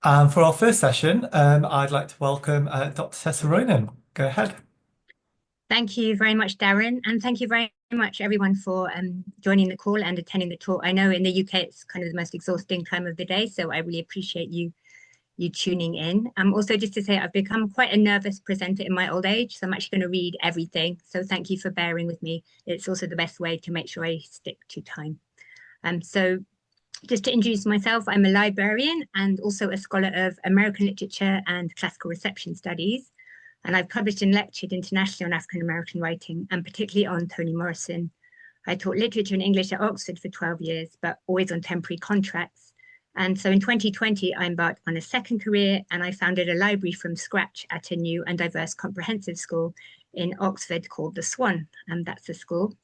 For our first session, I'd like to welcome Dr. Tessa Roynon. Go ahead. Thank you very much, Darren, and thank you very much, everyone, for joining the call and attending the talk. I know in the UK it's kind of the most exhausting time of the day, so I really appreciate you tuning in. Also, just to say, I've become quite a nervous presenter in my old age, so I'm actually going to read everything. So thank you for bearing with me. It's also the best way to make sure I stick to time. So just to introduce myself, I'm a librarian and also a scholar of American literature and classical reception studies. And I've published and lectured internationally on African American writing, and particularly on Toni Morrison. I taught literature and English at Oxford for 12 years, but always on temporary contracts. And so in 2020, I embarked on a second career and I founded a library from scratch at a new and diverse comprehensive school in Oxford called the Swan. And that's the school.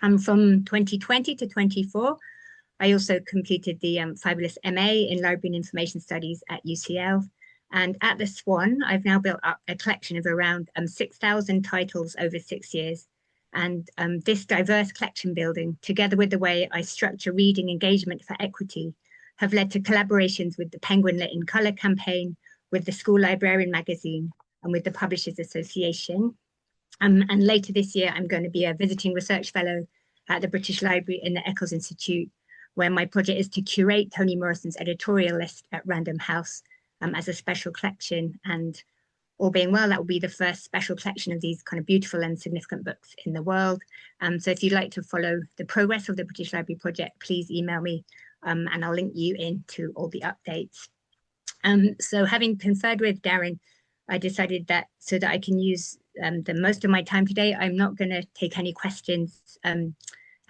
And from 2020 to 24, I also completed the fabulous MA in Library and Information Studies at UCL. And at the Swan, I've now built up a collection of around 6,000 titles over 6 years. And this diverse collection building, together with the way I structure reading engagement for equity, have led to collaborations with the Penguin Lit in Colour campaign, with the School Librarian magazine, and with the Publishers Association. And later this year, I'm going to be a visiting research fellow at the British Library in the Eccles Institute, where my project is to curate Toni Morrison's editorial list at Random House as a special collection. And all being well, that will be the first special collection of these kind of beautiful and significant books in the world. So if you'd like to follow the progress of the British Library project, please email me and I'll link you into all the updates. So having conferred with Darren, I decided that so that I can use the most of my time today, I'm not going to take any questions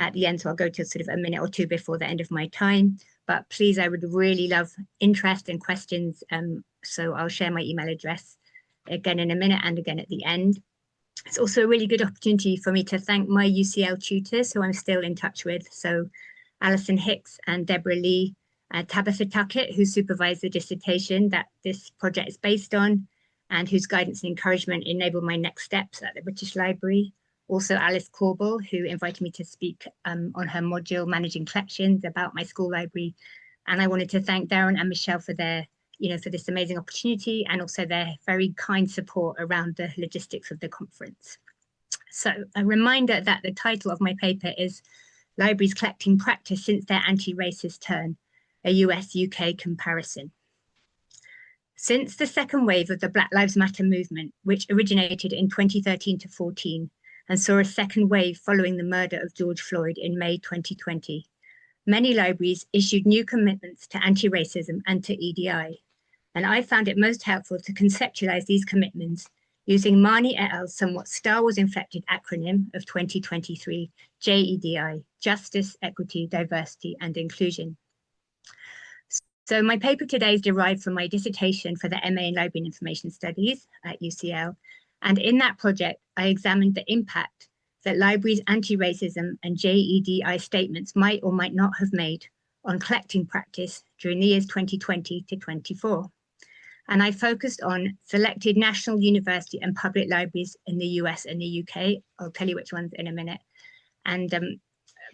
at the end. So I'll go to sort of a minute or two before the end of my time. But please, I would really love interest and questions. So I'll share my email address again in a minute and again at the end. It's also a really good opportunity for me to thank my UCL tutors who I'm still in touch with. So Alison Hicks and Deborah Lee, Tabitha Tuckett, who supervised the dissertation that this project is based on, and whose guidance and encouragement enabled my next steps at the British Library. Also Alice Corbell, who invited me to speak on her module, Managing Collections, about my school library. And I wanted to thank Darren and Michelle for their, for this amazing opportunity and also their very kind support around the logistics of the conference. So a reminder that the title of my paper is Libraries Collecting Practice Since Their Anti-Racist Turn, a US-UK Comparison. Since the second wave of the Black Lives Matter movement, which originated in 2013 to 14, and saw a second wave following the murder of George Floyd in May 2020. Many libraries issued new commitments to anti-racism and to EDI, and I found it most helpful to conceptualize these commitments using Marnie et al.'s somewhat Star Wars-inflected acronym of 2023, JEDI, Justice, Equity, Diversity, and Inclusion. So my paper today is derived from my dissertation for the MA in Library and Information Studies at UCL. And in that project, I examined the impact that libraries' anti-racism and JEDI statements might or might not have made on collecting practice during the years 2020 to 24. And I focused on selected national university and public libraries in the US and the UK. I'll tell you which ones in a minute. And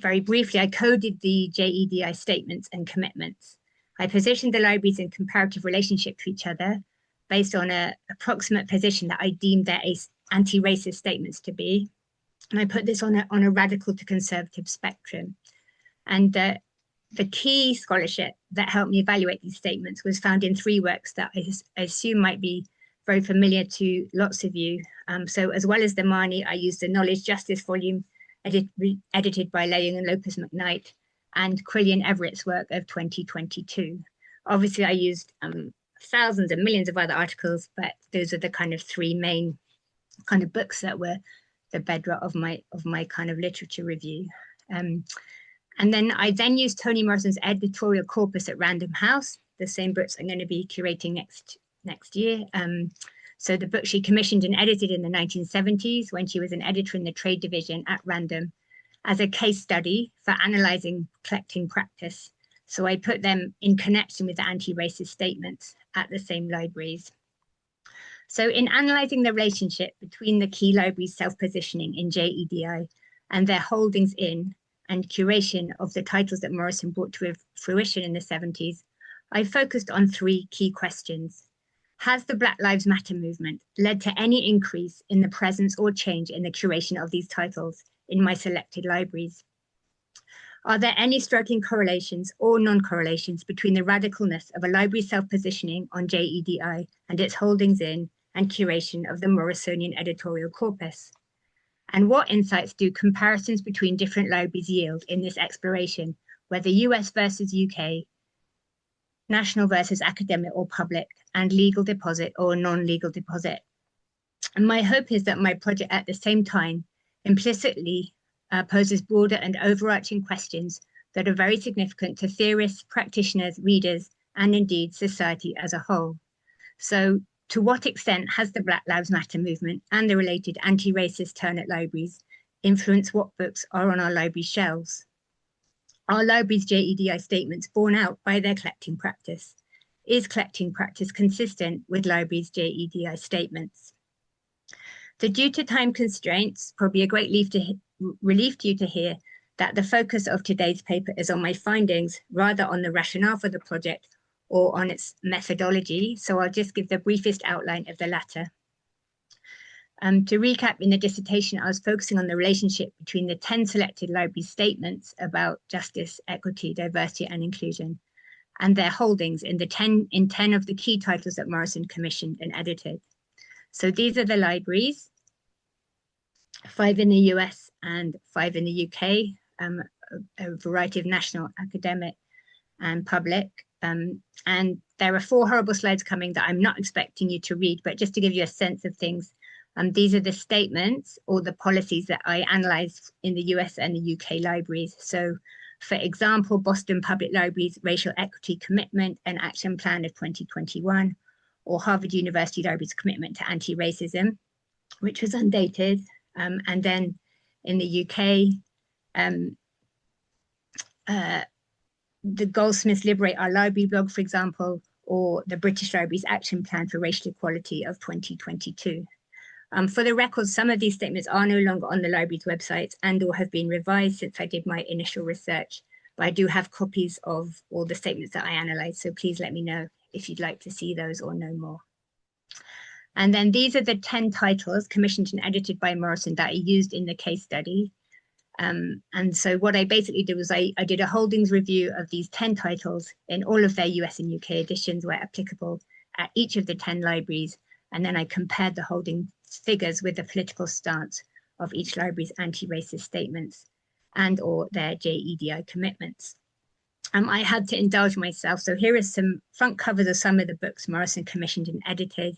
very briefly, I coded the JEDI statements and commitments. I positioned the libraries in comparative relationship to each other based on an approximate position that I deemed their anti-racist statements to be. And I put this on a radical to conservative spectrum. And the key scholarship that helped me evaluate these statements was found in three works that I assume might be very familiar to lots of you. So as well as the Marnie, I used the Knowledge Justice volume edited by Laying and Lopez McKnight, and Quillian Everett's work of 2022. Obviously, I used thousands and millions of other articles, but those are the kind of three main kind of books that were the bedrock of my kind of literature review. And then I used Toni Morrison's editorial corpus at Random House, the same books I'm going to be curating next year. So the book she commissioned and edited in the 1970s when she was an editor in the trade division at Random as a case study for analyzing collecting practice. So I put them in connection with the anti-racist statements at the same libraries. So in analysing the relationship between the key libraries' self-positioning in JEDI and their holdings in and curation of the titles that Morrison brought to fruition in the 70s, I focused on three key questions. Has the Black Lives Matter movement led to any increase in the presence or change in the curation of these titles in my selected libraries? Are there any striking correlations or non-correlations between the radicalness of a library's self-positioning on JEDI and its holdings in and curation of the Morrisonian editorial corpus? And what insights do comparisons between different libraries yield in this exploration, whether US versus UK, national versus academic or public, and legal deposit or non-legal deposit? And my hope is that my project at the same time implicitly poses broader and overarching questions that are very significant to theorists, practitioners, readers, and indeed society as a whole. So to what extent has the Black Lives Matter movement and the related anti-racist turn at libraries influenced what books are on our library shelves? Are libraries' JEDI statements borne out by their collecting practice? Is collecting practice consistent with libraries' JEDI statements? So due to time constraints, probably a great relief to you to hear that the focus of today's paper is on my findings rather on the rationale for the project or on its methodology. So I'll just give the briefest outline of the latter. To recap, in the dissertation, I was focusing on the relationship between the 10 selected library statements about justice, equity, diversity, and inclusion, and their holdings in 10 of the key titles that Morrison commissioned and edited. So these are the libraries, 5 in the US and 5 in the UK, a variety of national, academic, and public. And there are 4 horrible slides coming that I'm not expecting you to read, but just to give you a sense of things, these are the statements or the policies that I analysed in the US and the UK libraries. So, for example, Boston Public Library's Racial Equity Commitment and Action Plan of 2021, or Harvard University Library's Commitment to Anti-Racism, which was undated. And then in the UK, the Goldsmiths Liberate Our Library blog, for example, or the British Library's Action Plan for Racial Equality of 2022. For the record, some of these statements are no longer on the library's website and or have been revised since I did my initial research, but I do have copies of all the statements that I analysed, so please let me know if you'd like to see those or know more. And then these are the 10 titles commissioned and edited by Morrison that I used in the case study. And so what I basically did was I did a holdings review of these 10 titles in all of their US and UK editions where applicable at each of the 10 libraries. And then I compared the holding figures with the political stance of each library's anti-racist statements and or their JEDI commitments. I had to indulge myself. So here are some front covers of some of the books Morrison commissioned and edited.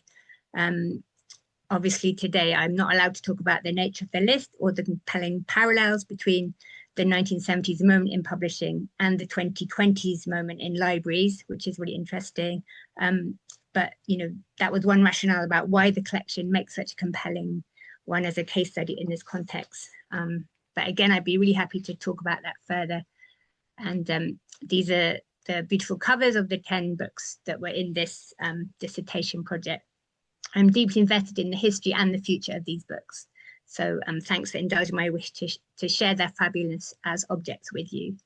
Obviously today I'm not allowed to talk about the nature of the list or the compelling parallels between the 1970s moment in publishing and the 2020s moment in libraries, which is really interesting. But that was one rationale about why the collection makes such a compelling one as a case study in this context. But again, I'd be really happy to talk about that further. And these are the beautiful covers of the 10 books that were in this dissertation project. I'm deeply invested in the history and the future of these books. So thanks for indulging my wish to share their fabulous as objects with you.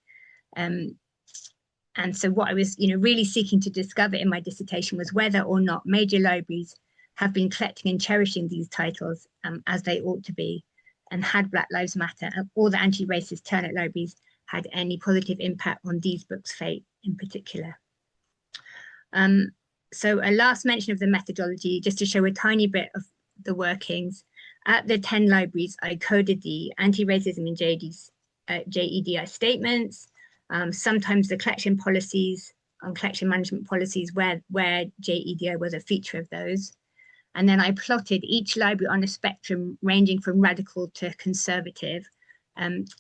And so what I was really seeking to discover in my dissertation was whether or not major libraries have been collecting and cherishing these titles as they ought to be, and had Black Lives Matter or the anti-racist turn at libraries had any positive impact on these books' fate in particular. So a last mention of the methodology, just to show a tiny bit of the workings. At the 10 libraries, I coded the anti-racism and JEDI statements, sometimes the collection policies, collection management policies where JEDI was a feature of those. And then I plotted each library on a spectrum ranging from radical to conservative.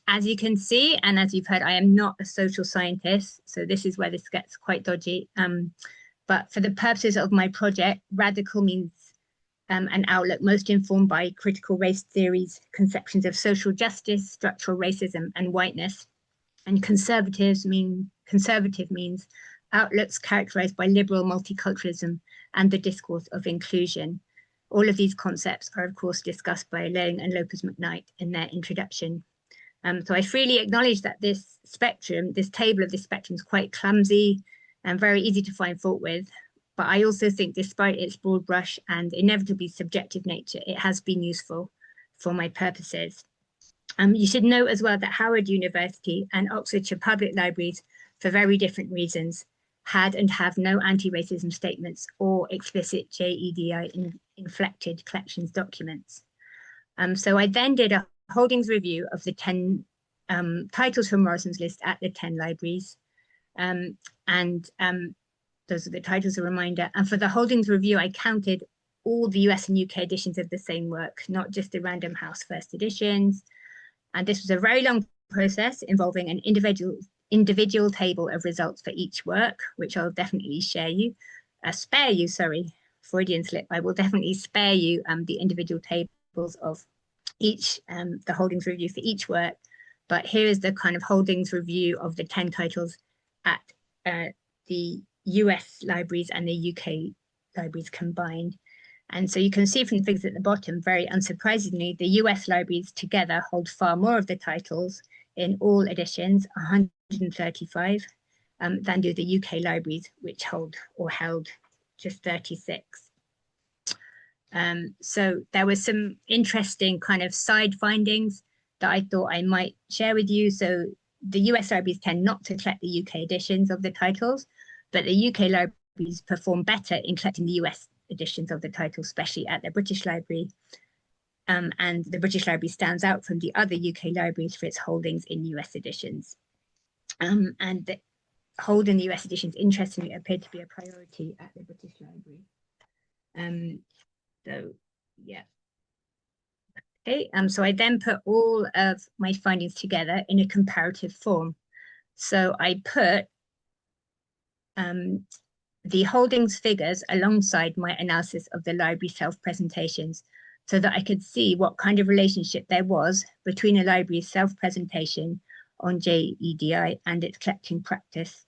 As you can see, and as you've heard, I am not a social scientist, so this is where this gets quite dodgy. But for the purposes of my project, radical means an outlook most informed by critical race theories, conceptions of social justice, structural racism, and whiteness. And conservative means outlooks characterized by liberal multiculturalism and the discourse of inclusion. All of these concepts are, of course, discussed by Leung and Lopez McKnight in their introduction. So I freely acknowledge that this spectrum, this table of this spectrum is quite clumsy. and very easy to find fault with. But I also think, despite its broad brush and inevitably subjective nature, it has been useful for my purposes. You should note as well that Howard University and Oxfordshire Public Libraries, for very different reasons, had and have no anti-racism statements or explicit JEDI inflected collections documents. So I then did a holdings review of the 10 titles from Morrison's list at the 10 libraries. And those are the titles, a reminder. And for the holdings review, I counted all the US and UK editions of the same work, not just the Random House first editions. And this was a very long process involving an individual table of results for each work, which I'll definitely spare you, sorry, Freudian slip. I will definitely spare you the individual tables of each, the holdings review for each work. But here is the kind of holdings review of the 10 titles at the US libraries and the UK libraries combined. And so you can see from the figures at the bottom, very unsurprisingly, the US libraries together hold far more of the titles in all editions, 135, than do the UK libraries, which hold or held just 36. So there was some interesting kind of side findings that I thought I might share with you. So the US libraries tend not to collect the UK editions of the titles, but the UK libraries perform better in collecting the US editions of the title, especially at the British Library. And the British Library stands out from the other UK libraries for its holdings in US editions. And the hold in the US editions, interestingly, appeared to be a priority at the British Library. So, yeah. Okay, so I then put all of my findings together in a comparative form. So I put the holdings figures alongside my analysis of the library self-presentations so that I could see what kind of relationship there was between a library's self-presentation on JEDI and its collecting practice.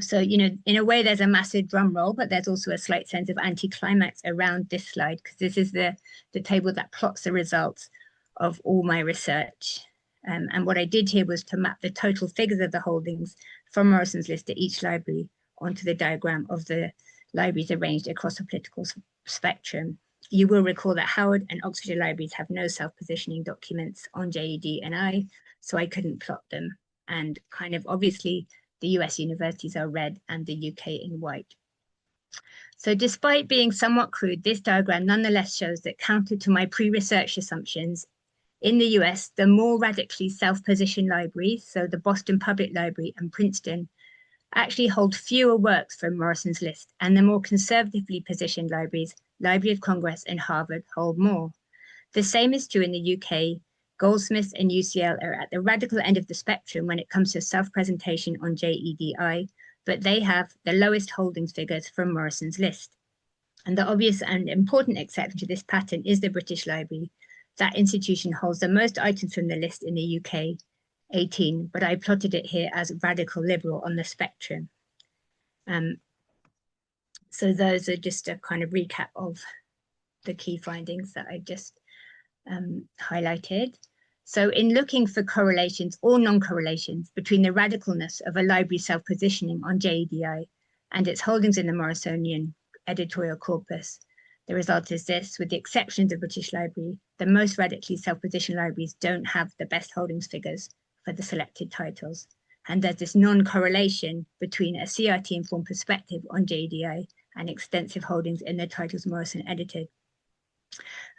So, in a way, there's a massive drum roll, but there's also a slight sense of anticlimax around this slide, because this is the table that plots the results of all my research. And what I did here was to map the total figures of the holdings from Morrison's list at each library onto the diagram of the libraries arranged across a political spectrum. You will recall that Howard and Oxfordshire libraries have no self-positioning documents on JED and I, so I couldn't plot them. And kind of obviously, the US universities are red and the UK in white. So despite being somewhat crude, this diagram nonetheless shows that, counter to my pre-research assumptions, in the US, the more radically self-positioned libraries, so the Boston Public Library and Princeton, actually hold fewer works from Morrison's list, and the more conservatively positioned libraries, Library of Congress and Harvard, hold more. The same is true in the UK. Goldsmiths and UCL are at the radical end of the spectrum when it comes to self-presentation on JEDI, but they have the lowest holdings figures from Morrison's list. And the obvious and important exception to this pattern is the British Library. That institution holds the most items from the list in the UK, 18, but I plotted it here as radical liberal on the spectrum. So those are just a kind of recap of the key findings that I just highlighted. So in looking for correlations or non-correlations between the radicalness of a library self-positioning on JEDI and its holdings in the Morrisonian editorial corpus, the result is this: with the exception of the British Library, the most radically self-positioned libraries don't have the best holdings figures for the selected titles. And there's this non-correlation between a CRT-informed perspective on JEDI and extensive holdings in the titles Morrison edited.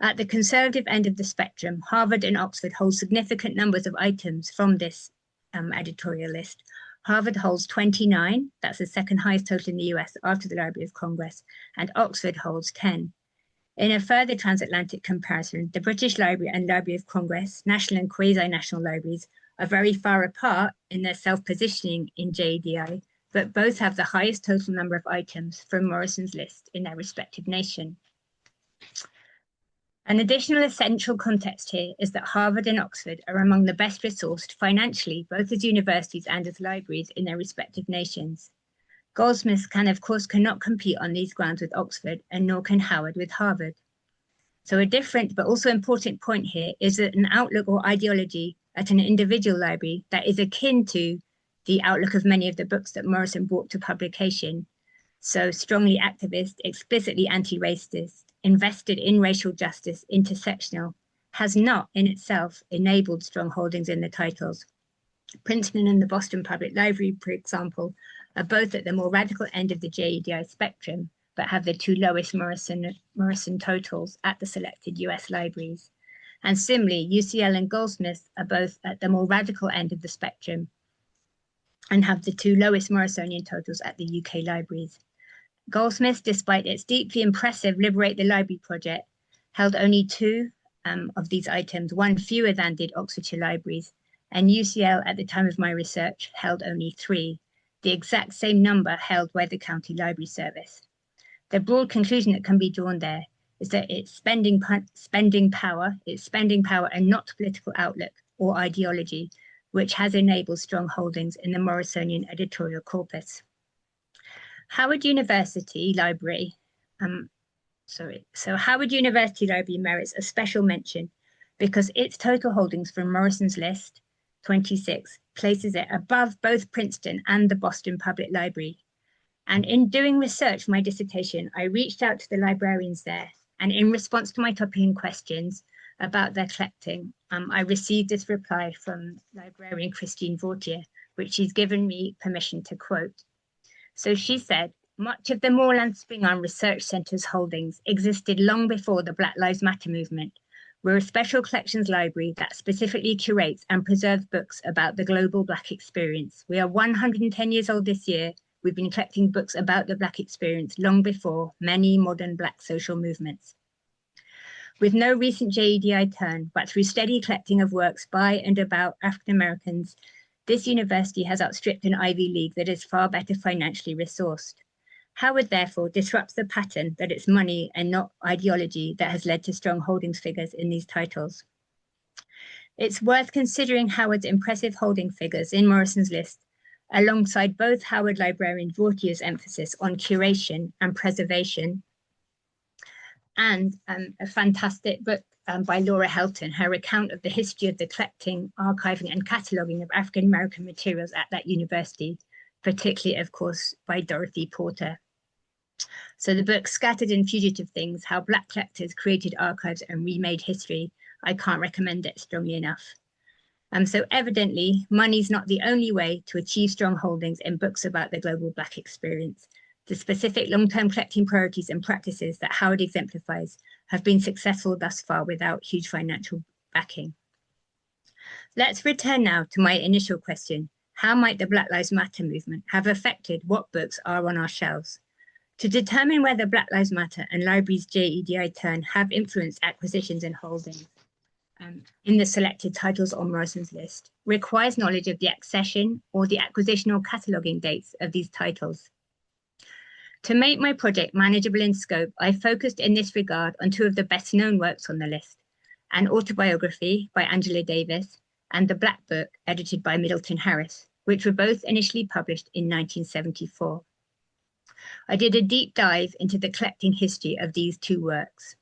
At the conservative end of the spectrum, Harvard and Oxford hold significant numbers of items from this editorial list. Harvard holds 29, that's the second highest total in the US after the Library of Congress, and Oxford holds 10. In a further transatlantic comparison, the British Library and Library of Congress, national and quasi-national libraries, are very far apart in their self-positioning in JEDI, but both have the highest total number of items from Morrison's list in their respective nation. An additional essential context here is that Harvard and Oxford are among the best resourced financially, both as universities and as libraries in their respective nations. Goldsmiths of course, cannot compete on these grounds with Oxford, and nor can Howard with Harvard. So a different but also important point here is that an outlook or ideology at an individual library that is akin to the outlook of many of the books that Morrison brought to publication. So strongly activist, explicitly anti-racist, invested in racial justice, intersectional, has not in itself enabled strong holdings in the titles. Princeton and the Boston Public Library, for example, are both at the more radical end of the JEDI spectrum, but have the two lowest Morrison totals at the selected US libraries. And similarly, UCL and Goldsmiths are both at the more radical end of the spectrum and have the two lowest Morrisonian totals at the UK libraries. Goldsmiths, despite its deeply impressive Liberate the Library project, held only two of these items, one fewer than did Oxfordshire libraries, and UCL at the time of my research held only three, the exact same number held by the County Library Service. The broad conclusion that can be drawn there is that it's spending power and not political outlook or ideology, which has enabled strong holdings in the Morrisonian editorial corpus. Howard University Library, Howard University Library merits a special mention because its total holdings from Morrison's list, 26, places it above both Princeton and the Boston Public Library. And in doing research for my dissertation, I reached out to the librarians there, and in response to my topic and questions about their collecting, I received this reply from librarian Christine Vautier, which she's given me permission to quote. So she said, much of the Moorland Spingarn Research Centre's holdings existed long before the Black Lives Matter movement. We're a special collections library that specifically curates and preserves books about the global Black experience. We are 110 years old this year. We've been collecting books about the Black experience long before many modern Black social movements. With no recent JEDI turn, but through steady collecting of works by and about African Americans, this university has outstripped an Ivy League that is far better financially resourced. Howard, therefore, disrupts the pattern that it's money and not ideology that has led to strong holdings figures in these titles. It's worth considering Howard's impressive holding figures in Morrison's list, alongside both Howard librarian Vautier's emphasis on curation and preservation, and a fantastic book by Laura Helton, her account of the history of the collecting, archiving, and cataloguing of African American materials at that university, particularly, of course, by Dorothy Porter. So the book Scattered and Fugitive Things, How Black Collectors Created Archives and Remade History, I can't recommend it strongly enough. So evidently, money's not the only way to achieve strong holdings in books about the global Black experience. The specific long-term collecting priorities and practices that Howard exemplifies have been successful thus far without huge financial backing. Let's return now to my initial question. How might the Black Lives Matter movement have affected what books are on our shelves? To determine whether Black Lives Matter and libraries' JEDI turn have influenced acquisitions and holdings in the selected titles on Morrison's list requires knowledge of the accession or the acquisition or cataloguing dates of these titles. To make my project manageable in scope, I focused in this regard on two of the best-known works on the list, an autobiography by Angela Davis and The Black Book, edited by Middleton Harris, which were both initially published in 1974. I did a deep dive into the collecting history of these two works.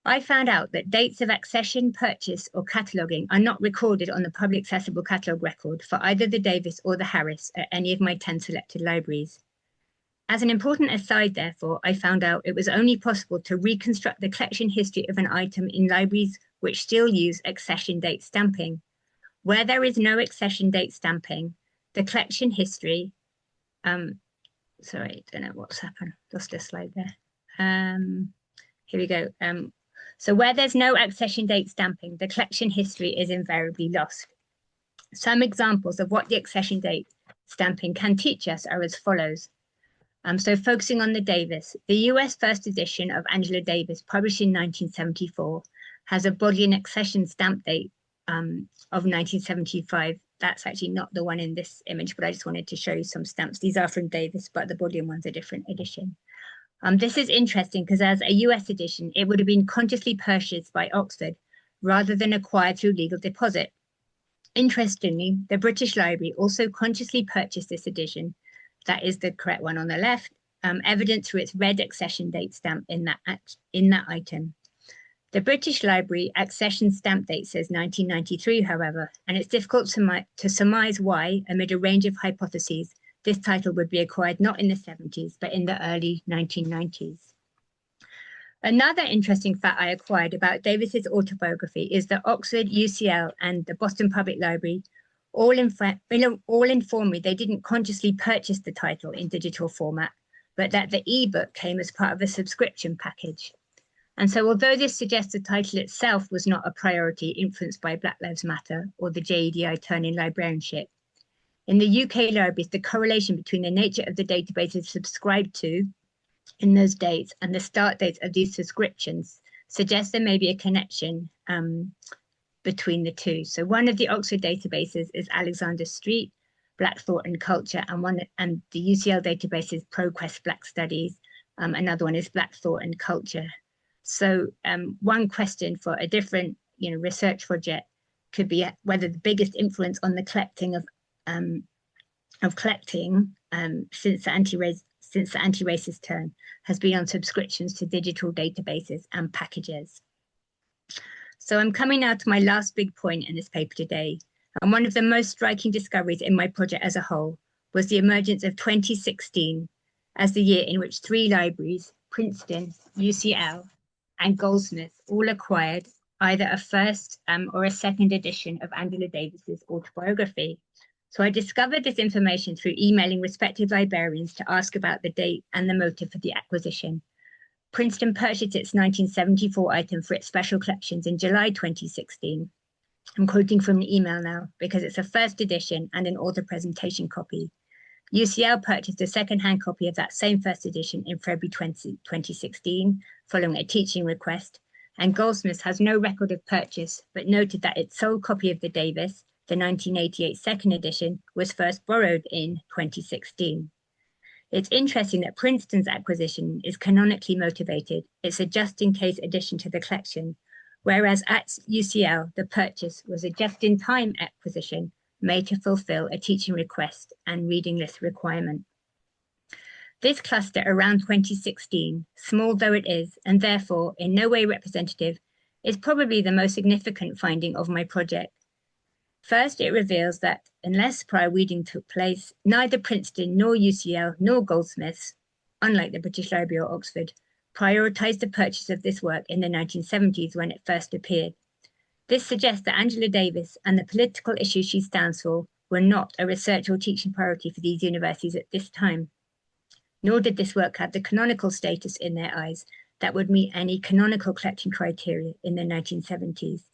I found out that dates of accession, purchase, or cataloguing are not recorded on the public accessible catalogue record for either the Davis or the Harris at any of my 10 selected libraries. As an important aside, therefore, I found out it was only possible to reconstruct the collection history of an item in libraries which still use accession date stamping. Where there is no accession date stamping, the collection history, sorry, I don't know what's happened, lost a slide there. Here we go. So where there's no accession date stamping, the collection history is invariably lost. Some examples of what the accession date stamping can teach us are as follows. So focusing on the Davis, the US first edition of Angela Davis, published in 1974, has a body and accession stamp date of 1975. That's actually not the one in this image, but I just wanted to show you some stamps. These are from Davis, but the Bodleian one's a different edition. This is interesting because as a US edition, it would have been consciously purchased by Oxford rather than acquired through legal deposit. Interestingly, the British Library also consciously purchased this edition. That is the correct one on the left, evident through its red accession date stamp in that item. The British Library accession stamp date says 1993, however, and it's difficult to surmise why, amid a range of hypotheses, this title would be acquired not in the 70s, but in the early 1990s. Another interesting fact I acquired about Davis's autobiography is that Oxford, UCL, and the Boston Public Library all informed me they didn't consciously purchase the title in digital format, but that the ebook came as part of a subscription package. And so although this suggests the title itself was not a priority influenced by Black Lives Matter or the JEDI turn in librarianship, in the UK libraries, the correlation between the nature of the databases subscribed to in those dates and the start dates of these subscriptions suggests there may be a connection between the two. So one of the Oxford databases is Alexander Street, Black Thought and Culture, and the UCL database is ProQuest Black Studies. Another one is Black Thought and Culture. So one question for a different research project could be whether the biggest influence on the collecting of collecting since the anti-racist turn has been on subscriptions to digital databases and packages. So I'm coming now to my last big point in this paper today. And one of the most striking discoveries in my project as a whole was the emergence of 2016 as the year in which 3 libraries, Princeton, UCL, and Goldsmiths, all acquired either a first or a second edition of Angela Davis's autobiography. So I discovered this information through emailing respective librarians to ask about the date and the motive for the acquisition. Princeton purchased its 1974 item for its special collections in July 2016. I'm quoting from the email now because it's a first edition and an author presentation copy. UCL purchased a second-hand copy of that same first edition in February 2016, following a teaching request, and Goldsmiths has no record of purchase, but noted that its sole copy of the Davis, the 1988 second edition, was first borrowed in 2016. It's interesting that Princeton's acquisition is canonically motivated. It's a just-in-case addition to the collection, whereas at UCL, the purchase was a just-in-time acquisition made to fulfill a teaching request and reading list requirement. This cluster around 2016, small though it is, and therefore in no way representative, is probably the most significant finding of my project. First, it reveals that unless prior reading took place, neither Princeton nor UCL nor Goldsmiths, unlike the British Library or Oxford, prioritized the purchase of this work in the 1970s when it first appeared. This suggests that Angela Davis and the political issues she stands for were not a research or teaching priority for these universities at this time. Nor did this work have the canonical status in their eyes that would meet any canonical collecting criteria in the 1970s.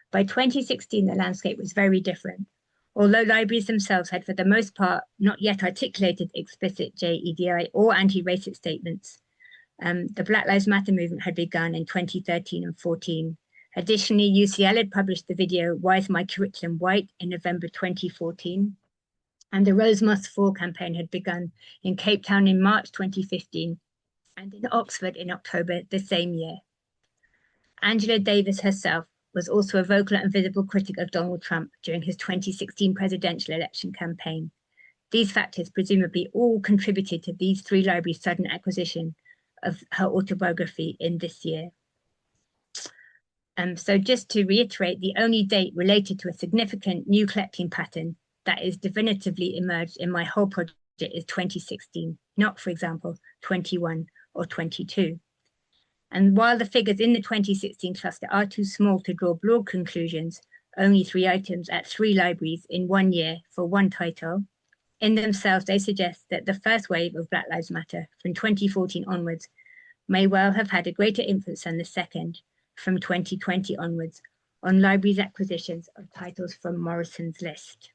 By 2016, the landscape was very different. Although libraries themselves had, for the most part, not yet articulated explicit JEDI or anti-racist statements, the Black Lives Matter movement had begun in 2013 and 14. Additionally, UCL had published the video, Why is My Curriculum White, in November 2014. And the Rose Must Fall campaign had begun in Cape Town in March 2015 and in Oxford in October the same year. Angela Davis herself was also a vocal and visible critic of Donald Trump during his 2016 presidential election campaign. These factors presumably all contributed to these 3 libraries' sudden acquisition of her autobiography in this year. So just to reiterate, the only date related to a significant new collecting pattern that is definitively emerged in my whole project is 2016, not, for example, 21 or 22. And while the figures in the 2016 cluster are too small to draw broad conclusions, only 3 items at 3 libraries in 1 year for 1 title, in themselves they suggest that the first wave of Black Lives Matter from 2014 onwards may well have had a greater influence than the second, from 2020 onwards, on libraries' acquisitions of titles from Morrison's list.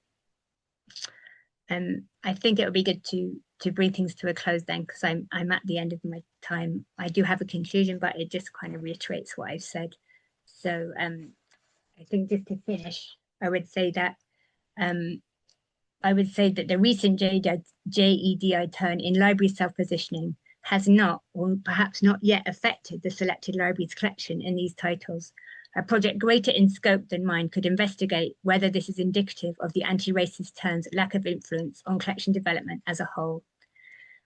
I think it would be good to bring things to a close then, because I'm at the end of my time. I do have a conclusion, but it just kind of reiterates what I've said. So I think just to finish, I would say that the recent JEDI turn in library self-positioning has not, or perhaps not yet, affected the selected library's collection in these titles. A project greater in scope than mine could investigate whether this is indicative of the anti-racist turn's lack of influence on collection development as a whole.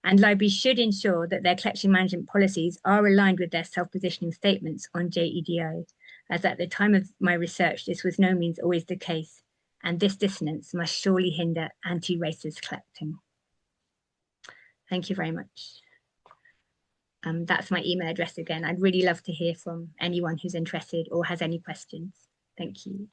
and libraries should ensure that their collection management policies are aligned with their self-positioning statements on JEDO, as at the time of my research, this was no means always the case, and this dissonance must surely hinder anti-racist collecting. Thank you very much. That's my email address again. I'd really love to hear from anyone who's interested or has any questions. Thank you.